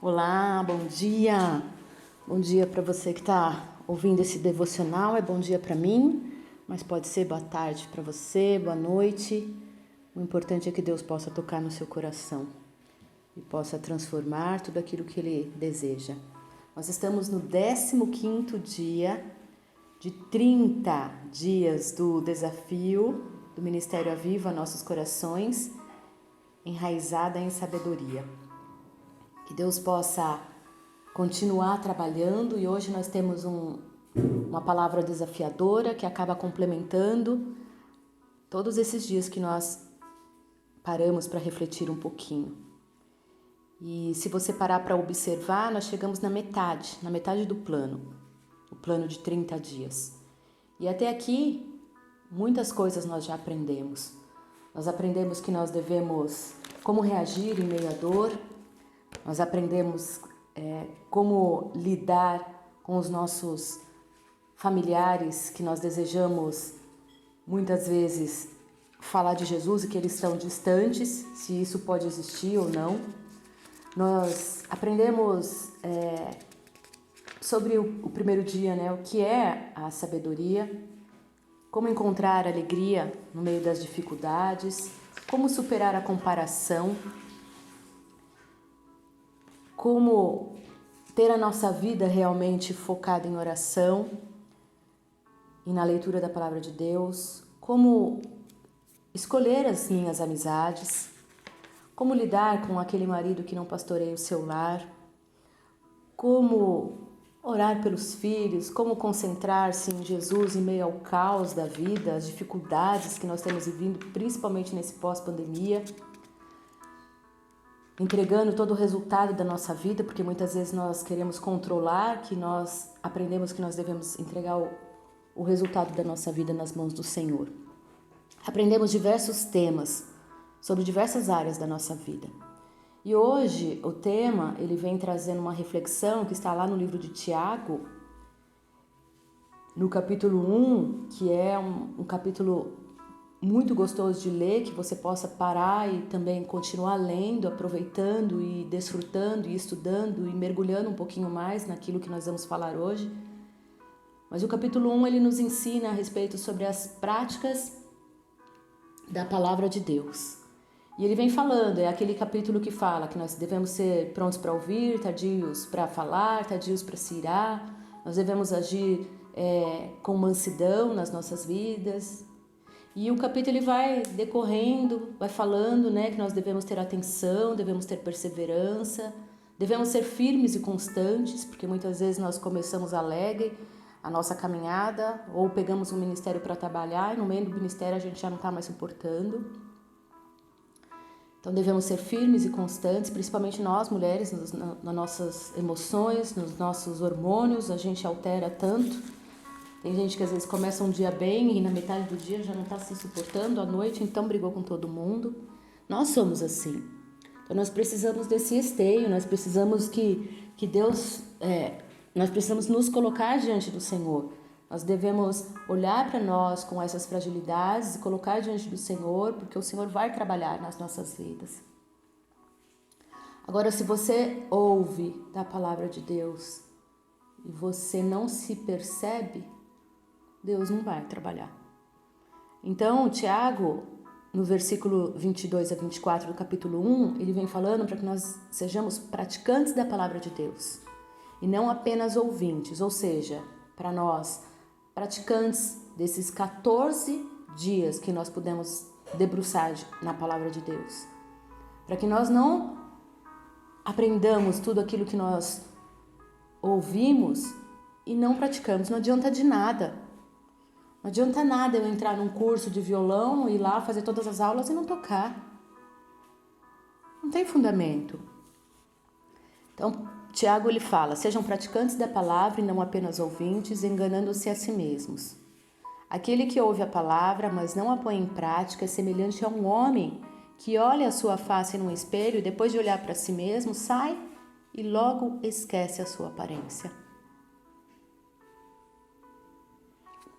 Olá, bom dia. Bom dia para você que está ouvindo esse devocional. É bom dia para mim, mas pode ser boa tarde para você, boa noite. O importante é que Deus possa tocar no seu coração e possa transformar tudo aquilo que Ele deseja. Nós estamos no 15º dia de 30 dias do desafio do Ministério Aviva Nossos Corações, enraizada em sabedoria. Que Deus possa continuar trabalhando, e hoje nós temos uma palavra desafiadora que acaba complementando todos esses dias que nós paramos para refletir um pouquinho. E se você parar para observar, nós chegamos na metade do plano, o plano de 30 dias. E até aqui, muitas coisas nós já aprendemos. Nós aprendemos que nós devemos como reagir em meio à dor. Nós aprendemos como lidar com os nossos familiares que nós desejamos muitas vezes falar de Jesus e que eles estão distantes, se isso pode existir ou não. Nós aprendemos sobre o primeiro dia, o que é a sabedoria, como encontrar alegria no meio das dificuldades, como superar a comparação, como ter a nossa vida realmente focada em oração e na leitura da palavra de Deus, como escolher as minhas amizades, como lidar com aquele marido que não pastoreia o seu lar, como orar pelos filhos, como concentrar-se em Jesus em meio ao caos da vida, as dificuldades que nós temos vivido, principalmente nesse pós-pandemia, entregando todo o resultado da nossa vida, porque muitas vezes nós queremos controlar, que nós aprendemos que nós devemos entregar o resultado da nossa vida nas mãos do Senhor. Aprendemos diversos temas sobre diversas áreas da nossa vida. E hoje o tema, ele vem trazendo uma reflexão que está lá no livro de Tiago, no capítulo 1, que é um capítulo muito gostoso de ler, que você possa parar e também continuar lendo, aproveitando e desfrutando e estudando e mergulhando um pouquinho mais naquilo que nós vamos falar hoje. Mas o capítulo 1 ele nos ensina a respeito sobre as práticas da palavra de Deus. E ele vem falando, é aquele capítulo que fala que nós devemos ser prontos para ouvir, tardios para falar, tardios para se irar, nós devemos agir com mansidão nas nossas vidas. E o capítulo ele vai decorrendo, vai falando, que nós devemos ter atenção, devemos ter perseverança, devemos ser firmes e constantes, porque muitas vezes nós começamos alegre a nossa caminhada, ou pegamos um ministério para trabalhar e no meio do ministério a gente já não está mais suportando. Então devemos ser firmes e constantes, principalmente nós mulheres, nas nossas emoções, nos nossos hormônios, a gente altera tanto. Tem gente que às vezes começa um dia bem e na metade do dia já não está se suportando, à noite então brigou com todo mundo. Nós somos assim. Então nós precisamos desse esteio, nós precisamos que Deus, nós precisamos nos colocar diante do Senhor. Nós devemos olhar para nós com essas fragilidades e colocar diante do Senhor, porque o Senhor vai trabalhar nas nossas vidas. Agora, se você ouve da palavra de Deus e você não se percebe, Deus não vai trabalhar. Então, Tiago, no versículo 22 a 24 do capítulo 1, ele vem falando para que nós sejamos praticantes da palavra de Deus e não apenas ouvintes, ou seja, para nós, praticantes desses 14 dias que nós pudemos debruçar na palavra de Deus, para que nós não aprendamos tudo aquilo que nós ouvimos e não praticamos. Não adianta de nada. Não adianta nada eu entrar num curso de violão, ir lá fazer todas as aulas e não tocar. Não tem fundamento. Então, Tiago ele fala, sejam praticantes da palavra e não apenas ouvintes, enganando-se a si mesmos. Aquele que ouve a palavra, mas não a põe em prática, é semelhante a um homem que olha a sua face num espelho e depois de olhar para si mesmo, sai e logo esquece a sua aparência.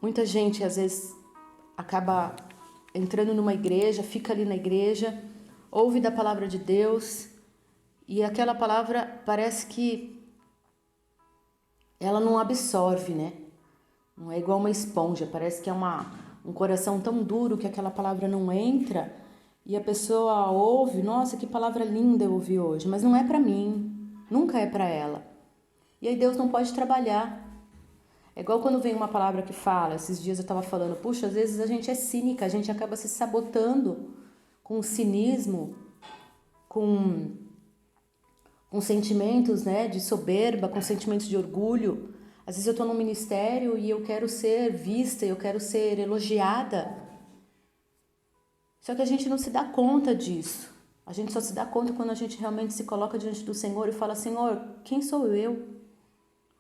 Muita gente às vezes acaba entrando numa igreja, fica ali na igreja, ouve da palavra de Deus e aquela palavra parece que ela não absorve, né? Não é igual uma esponja, parece que é um coração tão duro que aquela palavra não entra e a pessoa ouve, nossa, que palavra linda eu ouvi hoje, mas não é para mim, nunca é para ela. E aí Deus não pode trabalhar. É igual quando vem uma palavra que fala, esses dias eu estava falando, puxa, às vezes a gente é cínica, a gente acaba se sabotando com cinismo, com sentimentos, né, de soberba, com sentimentos de orgulho. Às vezes eu estou num ministério e eu quero ser vista, eu quero ser elogiada. Só que a gente não se dá conta disso. A gente só se dá conta quando a gente realmente se coloca diante do Senhor e fala, Senhor, quem sou eu?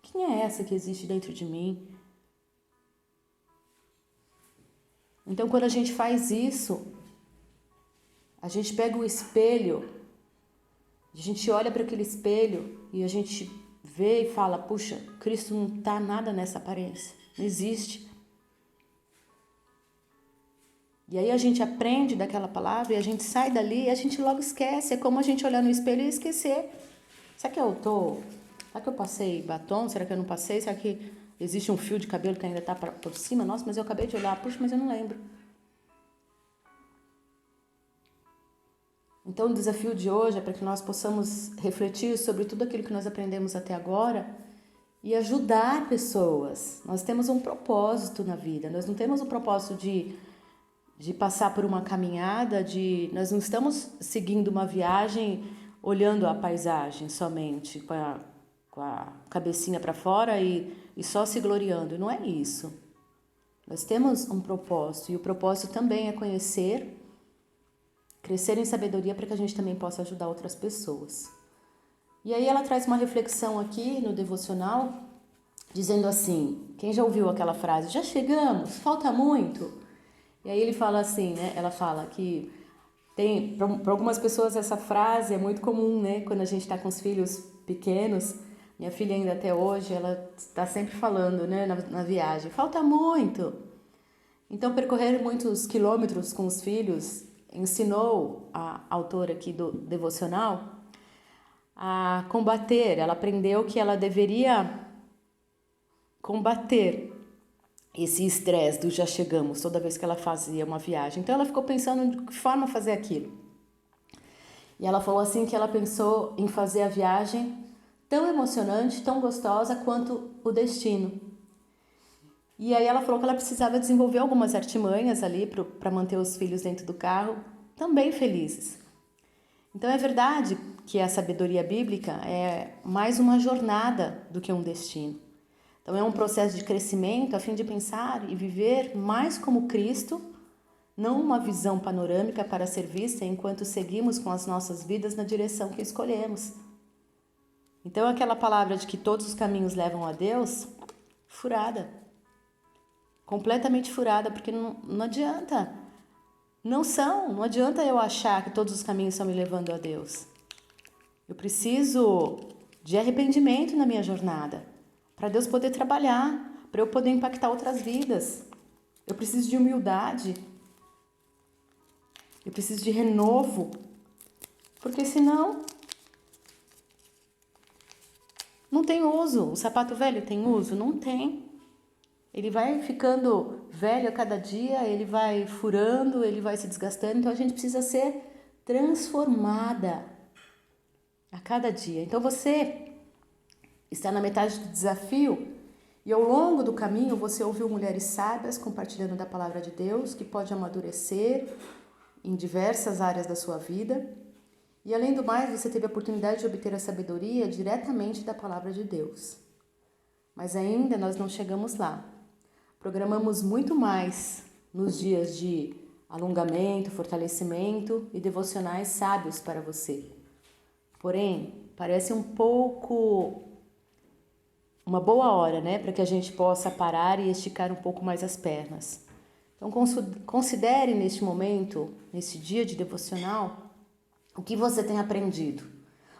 Quem é essa que existe dentro de mim? Então, quando a gente faz isso, a gente pega o espelho, a gente olha para aquele espelho e a gente vê e fala, puxa, Cristo não está nada nessa aparência, não existe. E aí a gente aprende daquela palavra e a gente sai dali e a gente logo esquece. É como a gente olhar no espelho e esquecer. Será que será que eu passei batom? Será que eu não passei? Será que existe um fio de cabelo que ainda está por cima? Nossa, mas eu acabei de olhar. Puxa, mas eu não lembro. Então o desafio de hoje é para que nós possamos refletir sobre tudo aquilo que nós aprendemos até agora e ajudar pessoas. Nós temos um propósito na vida. Nós não temos o propósito de passar por uma caminhada, nós não estamos seguindo uma viagem olhando a paisagem somente, com a cabecinha para fora e só se gloriando. Não é isso. Nós temos um propósito e o propósito também é conhecer, crescer em sabedoria para que a gente também possa ajudar outras pessoas. E aí ela traz uma reflexão aqui no devocional, dizendo assim, quem já ouviu aquela frase, já chegamos, falta muito? E aí ele fala assim, né? Ela fala que para algumas pessoas essa frase é muito comum, né? Quando a gente está com os filhos pequenos, minha filha ainda até hoje, ela está sempre falando, né? Na viagem, falta muito. Então percorrer muitos quilômetros com os filhos ensinou a autora aqui do devocional a combater. Ela aprendeu que ela deveria combater esse estresse do já chegamos toda vez que ela fazia uma viagem. Então ela ficou pensando de que forma fazer aquilo. E ela falou assim que ela pensou em fazer a viagem tão emocionante, tão gostosa quanto o destino. E aí ela falou que ela precisava desenvolver algumas artimanhas ali para manter os filhos dentro do carro também felizes. Então é verdade que a sabedoria bíblica é mais uma jornada do que um destino. Então é um processo de crescimento a fim de pensar e viver mais como Cristo, não uma visão panorâmica para ser vista enquanto seguimos com as nossas vidas na direção que escolhemos. Então aquela palavra de que todos os caminhos levam a Deus, furada. Completamente furada, porque não adianta. Não adianta eu achar que todos os caminhos estão me levando a Deus. Eu preciso de arrependimento na minha jornada, para Deus poder trabalhar, para eu poder impactar outras vidas. Eu preciso de humildade. Eu preciso de renovo, porque senão não tem uso. O sapato velho tem uso? Não tem. Ele vai ficando velho a cada dia, ele vai furando, ele vai se desgastando. Então a gente precisa ser transformada a cada dia. Então você está na metade do desafio e ao longo do caminho você ouviu mulheres sábias compartilhando da palavra de Deus, que pode amadurecer em diversas áreas da sua vida. E além do mais, você teve a oportunidade de obter a sabedoria diretamente da palavra de Deus. Mas ainda nós não chegamos lá. Programamos muito mais nos dias de alongamento, fortalecimento e devocionais sábios para você. Porém, parece um pouco uma boa hora, né, para que a gente possa parar e esticar um pouco mais as pernas. Então, considere neste momento, nesse dia de devocional, o que você tem aprendido.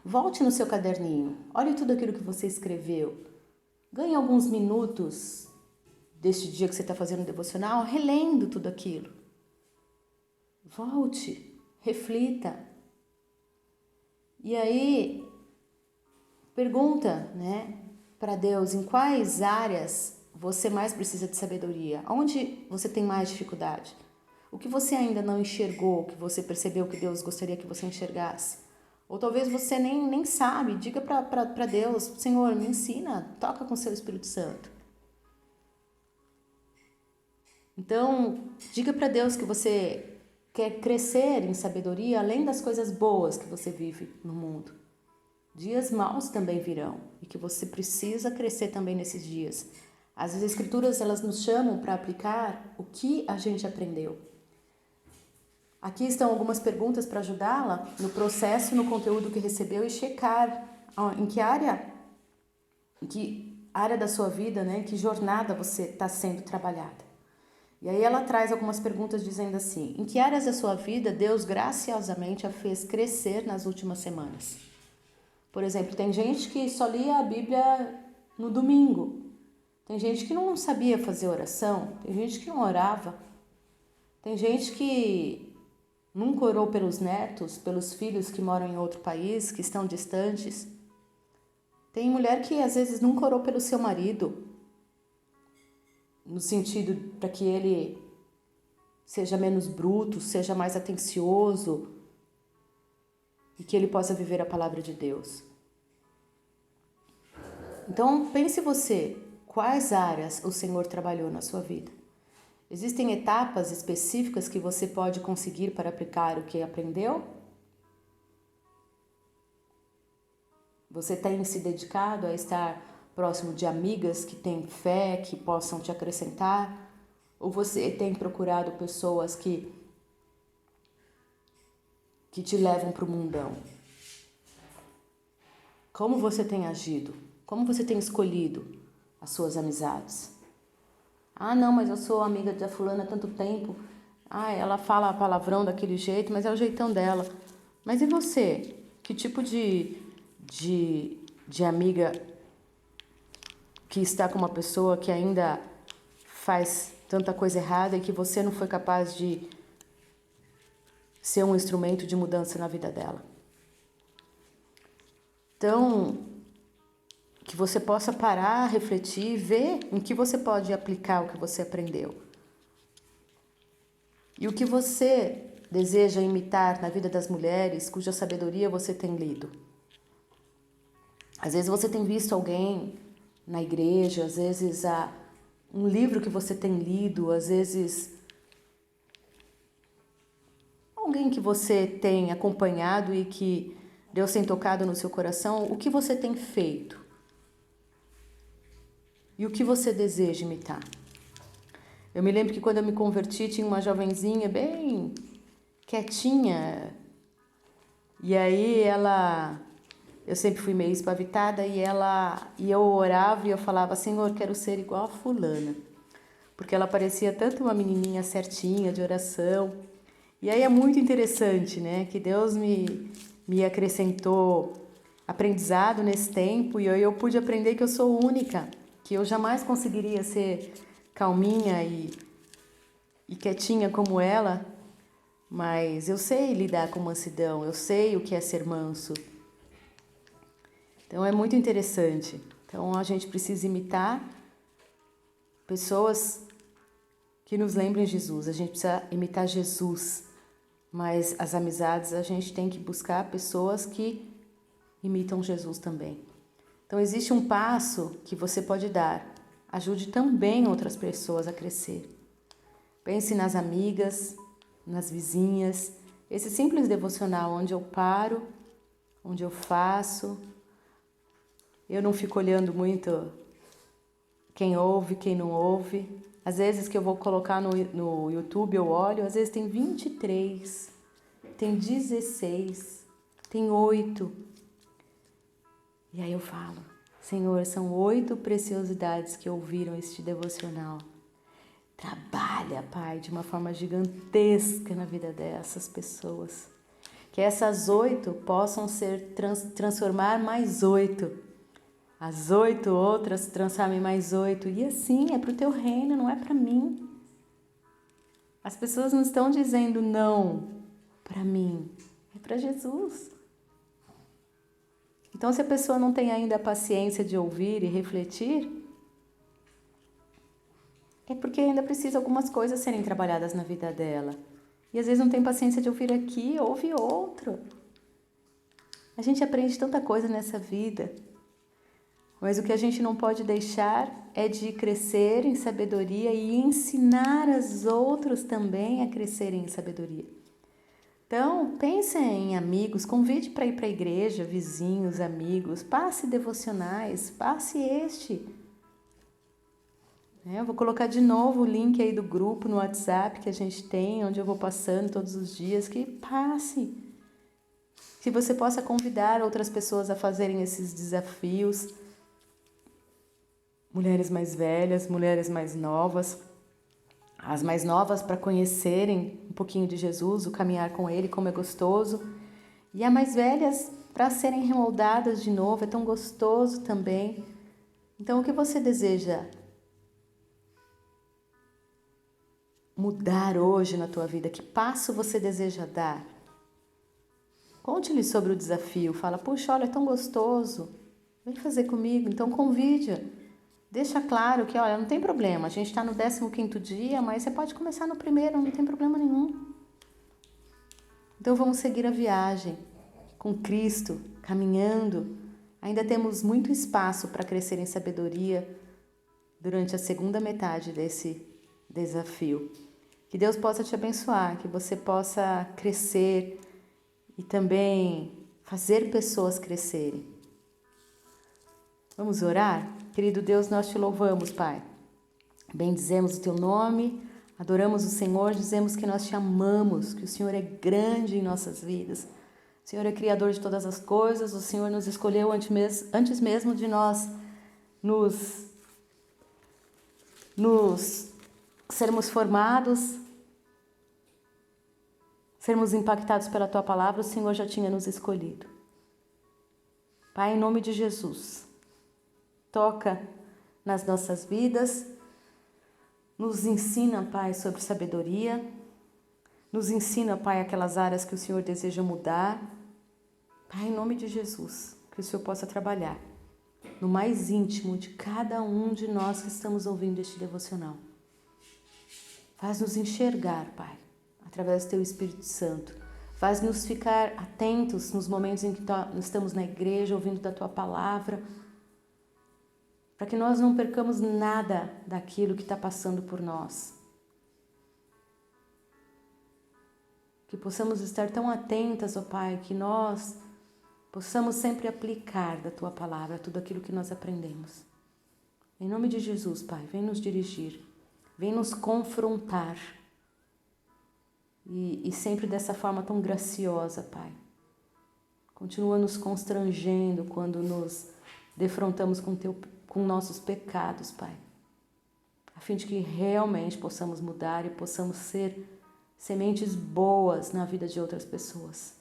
Volte no seu caderninho, olhe tudo aquilo que você escreveu. Ganhe alguns minutos deste dia que você está fazendo devocional, relendo tudo aquilo. Volte, reflita. E aí, Pergunta, né, para Deus em quais áreas você mais precisa de sabedoria, onde você tem mais dificuldade, o que você ainda não enxergou, que você percebeu que Deus gostaria que você enxergasse. Ou talvez você nem sabe, diga para Deus, Senhor, me ensina, toca com o seu Espírito Santo. Então, diga para Deus que você quer crescer em sabedoria além das coisas boas que você vive no mundo. Dias maus também virão e que você precisa crescer também nesses dias. As escrituras, elas nos chamam para aplicar o que a gente aprendeu. Aqui estão algumas perguntas para ajudá-la no processo, no conteúdo que recebeu e checar em que área da sua vida, né, em que jornada você está sendo trabalhada. E aí ela traz algumas perguntas dizendo assim: em que áreas da sua vida Deus graciosamente a fez crescer nas últimas semanas? Por exemplo, tem gente que só lia a Bíblia no domingo. Tem gente que não sabia fazer oração. Tem gente que não orava. Tem gente que nunca orou pelos netos, pelos filhos que moram em outro país, que estão distantes. Tem mulher que às vezes nunca orou pelo seu marido, no sentido para que ele seja menos bruto, seja mais atencioso e que ele possa viver a palavra de Deus. Então, pense você, quais áreas o Senhor trabalhou na sua vida? Existem etapas específicas que você pode conseguir para aplicar o que aprendeu? Você tem se dedicado a estar próximo de amigas que têm fé, que possam te acrescentar? Ou você tem procurado pessoas que te levam para o mundão? Como você tem agido? Como você tem escolhido as suas amizades? Ah, não, mas eu sou amiga da fulana há tanto tempo. Ah, ela fala palavrão daquele jeito, mas é o jeitão dela. Mas e você? Que tipo de amiga que está com uma pessoa que ainda faz tanta coisa errada e que você não foi capaz de ser um instrumento de mudança na vida dela? Então, que você possa parar, refletir, ver em que você pode aplicar o que você aprendeu. E o que você deseja imitar na vida das mulheres cuja sabedoria você tem lido. Às vezes você tem visto alguém na igreja, às vezes um livro que você tem lido, às vezes alguém que você tem acompanhado e que Deus tem tocado no seu coração. O que você tem feito? E o que você deseja imitar? Eu me lembro que quando eu me converti tinha uma jovenzinha bem quietinha. E aí eu sempre fui meio espavitada e eu orava e eu falava: Senhor, quero ser igual a fulana. Porque ela parecia tanto uma menininha certinha de oração. E aí é muito interessante, né? Que Deus me acrescentou aprendizado nesse tempo e eu pude aprender que eu sou única, que eu jamais conseguiria ser calminha e quietinha como ela, mas eu sei lidar com mansidão, eu sei o que é ser manso. Então é muito interessante. Então a gente precisa imitar pessoas que nos lembrem Jesus, a gente precisa imitar Jesus, mas as amizades a gente tem que buscar pessoas que imitam Jesus também. Então existe um passo que você pode dar, ajude também outras pessoas a crescer. Pense nas amigas, nas vizinhas, esse simples devocional onde eu paro, onde eu faço. Eu não fico olhando quem ouve, quem não ouve. Às vezes que eu vou colocar no YouTube eu olho, às vezes tem 23, tem 16, tem 8. E aí eu falo: Senhor, são 8 preciosidades que ouviram este devocional. Trabalha, Pai, de uma forma gigantesca na vida dessas pessoas. Que essas 8 possam transformar mais 8. As 8 outras transformem mais 8. E assim, é para o teu reino, não é para mim. As pessoas não estão dizendo não para mim, é para Jesus. E Então, se a pessoa não tem ainda a paciência de ouvir e refletir, é porque ainda precisa algumas coisas serem trabalhadas na vida dela. E às vezes não tem paciência de ouvir aqui, ouve outro. A gente aprende tanta coisa nessa vida, mas o que a gente não pode deixar é de crescer em sabedoria e ensinar os outros também a crescerem em sabedoria. Então, pense em amigos, convide para ir para a igreja, vizinhos, amigos, passe devocionais, passe este. Eu vou colocar de novo o link aí do grupo no WhatsApp que a gente tem, onde eu vou passando todos os dias, que passe. Que você possa convidar outras pessoas a fazerem esses desafios. Mulheres mais velhas, mulheres mais novas. As mais novas para conhecerem um pouquinho de Jesus, o caminhar com Ele, como é gostoso. E as mais velhas para serem remoldadas de novo, é tão gostoso também. Então, o que você deseja mudar hoje na tua vida? Que passo você deseja dar? Conte-lhe sobre o desafio. Fala, puxa, olha, é tão gostoso. Vem fazer comigo. Então, convide. Deixa claro que, olha, não tem problema. A gente está no 15º dia, mas você pode começar no primeiro, não tem problema nenhum. Então, vamos seguir a viagem com Cristo, caminhando. Ainda temos muito espaço para crescer em sabedoria durante a segunda metade desse desafio. Que Deus possa te abençoar, que você possa crescer e também fazer pessoas crescerem. Vamos orar? Querido Deus, nós te louvamos, Pai. Bendizemos o teu nome, adoramos o Senhor, dizemos que nós te amamos, que o Senhor é grande em nossas vidas. O Senhor é criador de todas as coisas, o Senhor nos escolheu antes mesmo de nós nos sermos formados, sermos impactados pela tua palavra, o Senhor já tinha nos escolhido. Pai, em nome de Jesus, toca nas nossas vidas, nos ensina, Pai, sobre sabedoria, nos ensina, Pai, aquelas áreas que o Senhor deseja mudar. Pai, em nome de Jesus, que o Senhor possa trabalhar no mais íntimo de cada um de nós que estamos ouvindo este devocional. Faz-nos enxergar, Pai, através do Teu Espírito Santo. Faz-nos ficar atentos nos momentos em que estamos na igreja, ouvindo da Tua palavra, para que nós não percamos nada daquilo que está passando por nós. Que possamos estar tão atentas, ó Pai, que nós possamos sempre aplicar da Tua palavra tudo aquilo que nós aprendemos. Em nome de Jesus, Pai, vem nos dirigir, vem nos confrontar. E sempre dessa forma tão graciosa, Pai. Continua nos constrangendo quando nos defrontamos com nossos pecados, Pai. A fim de que realmente possamos mudar e possamos ser sementes boas na vida de outras pessoas.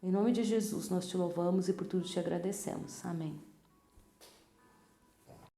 Em nome de Jesus, nós te louvamos e por tudo te agradecemos. Amém.